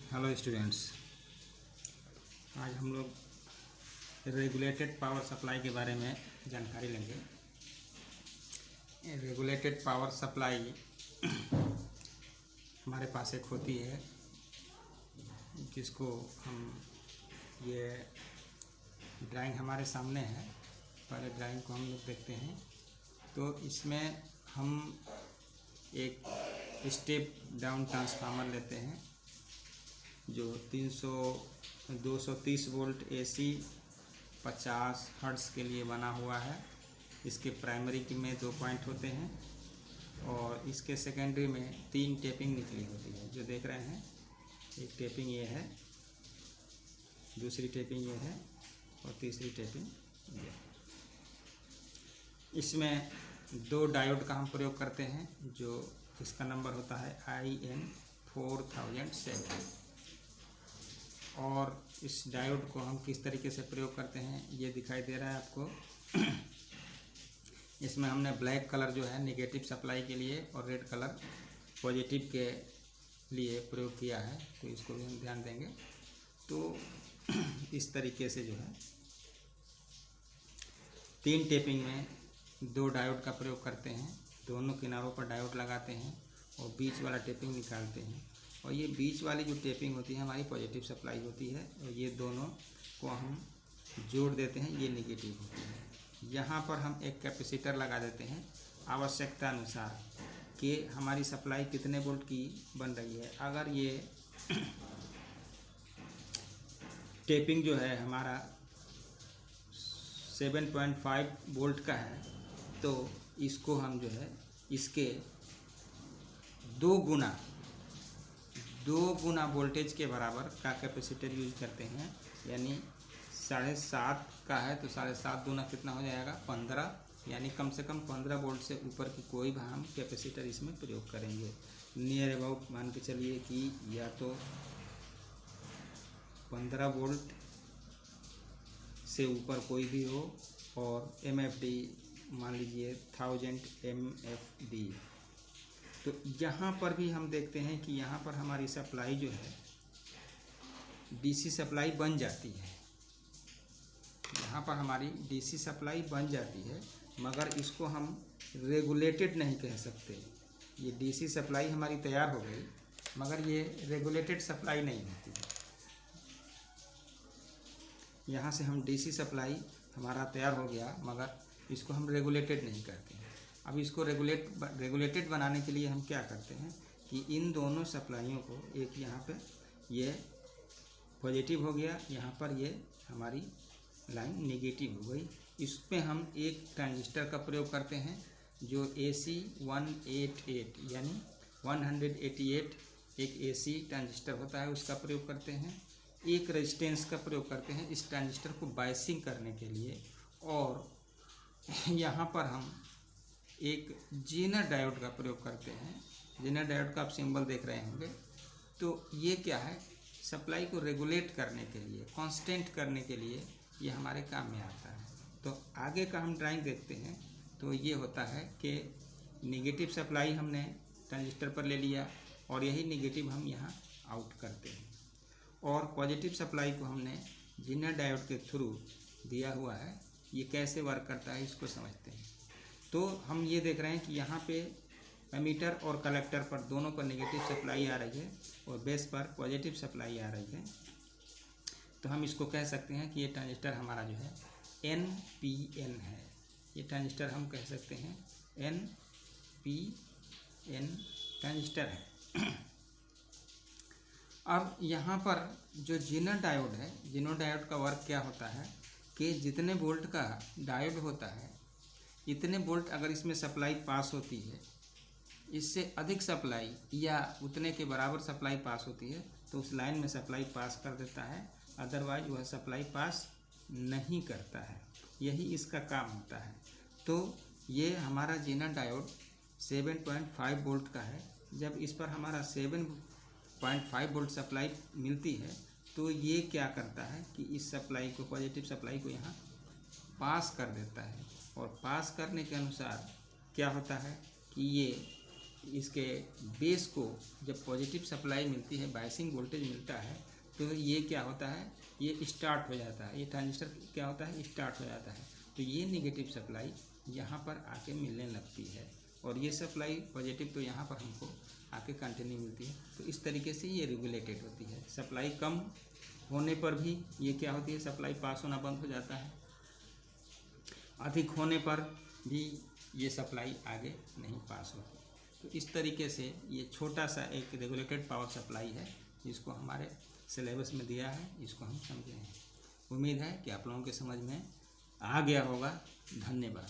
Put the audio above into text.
Hello students, आज हम लोग रेगुलेटेड पावर सप्लाई के बारे में जानकारी लेंगे। रेगुलेटेड पावर सप्लाई हमारे पास एक होती है जिसको हम ये ड्राइंग हमारे सामने है। पहले ड्राइंग को हम लोग देखते हैं तो इसमें हम एक स्टेप डाउन ट्रांसफार्मर लेते हैं जो 230 वोल्ट AC 50 हर्ट्ज़ के लिए बना हुआ है। इसके प्राइमरी में 2 पॉइंट होते हैं और इसके सेकेंडरी में 3 टेपिंग निकली होती है। जो देख रहे हैं, एक टेपिंग ये है, दूसरी टेपिंग ये है और तीसरी टेपिंग ये। इसमें 2 डायोड का हम प्रयोग करते हैं जो इसका नंबर होता है IN 4007। और इस डायोड को हम किस तरीके से प्रयोग करते हैं ये दिखाई दे रहा है आपको। इसमें हमने ब्लैक कलर जो है नेगेटिव सप्लाई के लिए और रेड कलर पॉजिटिव के लिए प्रयोग किया है, तो इसको भी हम ध्यान देंगे। तो इस तरीके से जो है 3 टेपिंग में 2 डायोड का प्रयोग करते हैं। दोनों किनारों पर डायोड लगाते हैं और बीच वाला टेपिंग निकालते हैं। और ये बीच वाली जो टेपिंग होती है हमारी पॉजिटिव सप्लाई होती है और ये दोनों को हम जोड़ देते हैं, ये नेगेटिव होती है। यहाँ पर हम एक कैपेसिटर लगा देते हैं आवश्यकता अनुसार कि हमारी सप्लाई कितने वोल्ट की बन रही है। अगर ये टेपिंग जो है हमारा 7.5 वोल्ट का है तो इसको हम जो है इसके 2 गुना वोल्टेज के बराबर का कैपेसिटर यूज करते हैं। यानी 7.5 का है तो 7.5 दूना कितना हो जाएगा 15, यानी कम से कम 15 वोल्ट से ऊपर की कोई भी हम कैपेसिटर इसमें प्रयोग करेंगे। नियर अबाउट मान के चलिए कि या तो 15 वोल्ट से ऊपर कोई भी हो और MFD मान लीजिए 1000 MFD। तो यहाँ पर भी हम देखते हैं कि यहाँ पर हमारी सप्लाई जो है DC सप्लाई बन जाती है। यहाँ पर हमारी DC सप्लाई बन जाती है, मगर इसको हम रेगुलेटेड नहीं कह सकते। ये DC सप्लाई हमारी तैयार हो गई मगर ये रेगुलेटेड सप्लाई नहीं होती है। यहाँ से हम DC सप्लाई हमारा तैयार हो गया मगर इसको हम रेगुलेटेड नहीं करते हैं। अब इसको रेगुलेटेड बनाने के लिए हम क्या करते हैं कि इन दोनों सप्लाइयों को, एक यहाँ पे ये पॉजिटिव हो गया, यहाँ पर ये हमारी लाइन नेगेटिव हो गई। इसमें हम एक ट्रांजिस्टर का प्रयोग करते हैं जो AC 188 यानी 188 एक AC ट्रांजिस्टर होता है, उसका प्रयोग करते हैं। एक रेजिस्टेंस का प्रयोग करते हैं इस ट्रांजिस्टर को बायसिंग करने के लिए। और यहाँ पर हम एक जेनर डायोड का प्रयोग करते हैं। जेनर डायोड का आप सिंबल देख रहे होंगे। तो ये क्या है, सप्लाई को रेगुलेट करने के लिए, कांस्टेंट करने के लिए ये हमारे काम में आता है। तो आगे का हम ड्राइंग देखते हैं तो ये होता है कि नेगेटिव सप्लाई हमने ट्रांजिस्टर पर ले लिया और यही नेगेटिव हम यहाँ आउट करते हैं। और पॉजिटिव सप्लाई को हमने जेनर डायोड के थ्रू दिया हुआ है। ये कैसे वर्क करता है इसको समझते हैं। तो हम ये देख रहे हैं कि यहाँ पे एमीटर और कलेक्टर पर दोनों पर नेगेटिव सप्लाई आ रही है और बेस पर पॉजिटिव सप्लाई आ रही है। तो हम इसको कह सकते हैं कि ये ट्रांजिस्टर हमारा जो है NPN है। ये ट्रांजिस्टर हम कह सकते हैं NPN ट्रांजिस्टर है। अब यहाँ पर जो जेनर डायोड है, जेनर डायोड का वर्क क्या होता है कि जितने वोल्ट का डायोड होता है इतने वोल्ट अगर इसमें सप्लाई पास होती है, इससे अधिक सप्लाई या उतने के बराबर सप्लाई पास होती है तो उस लाइन में सप्लाई पास कर देता है, अदरवाइज वह सप्लाई पास नहीं करता है। यही इसका काम होता है। तो ये हमारा जेनर डायोड 7.5 वोल्ट का है। जब इस पर हमारा 7.5 वोल्ट सप्लाई मिलती है तो ये क्या करता है कि इस सप्लाई को, पॉजिटिव सप्लाई को यहाँ पास कर देता है। और पास करने के अनुसार क्या होता है कि ये इसके बेस को जब पॉजिटिव सप्लाई मिलती है, बायसिंग वोल्टेज मिलता है, तो ये क्या होता है, ये स्टार्ट हो जाता है, ये ट्रांजिस्टर क्या होता है, स्टार्ट हो जाता है। तो ये नेगेटिव सप्लाई यहाँ पर आके मिलने लगती है और ये सप्लाई पॉजिटिव तो यहाँ पर हमको आके कंटिन्यू मिलती है। तो इस तरीके से ये रेगुलेटेड होती है। सप्लाई कम होने पर भी ये क्या होती है, सप्लाई पास होना बंद हो जाता है। अधिक होने पर भी ये सप्लाई आगे नहीं पास होती। तो इस तरीके से ये छोटा सा एक रेगुलेटेड पावर सप्लाई है, जिसको हमारे सिलेबस में दिया है, इसको हम समझे हैं। उम्मीद है कि आप लोगों के समझ में आ गया होगा। धन्यवाद।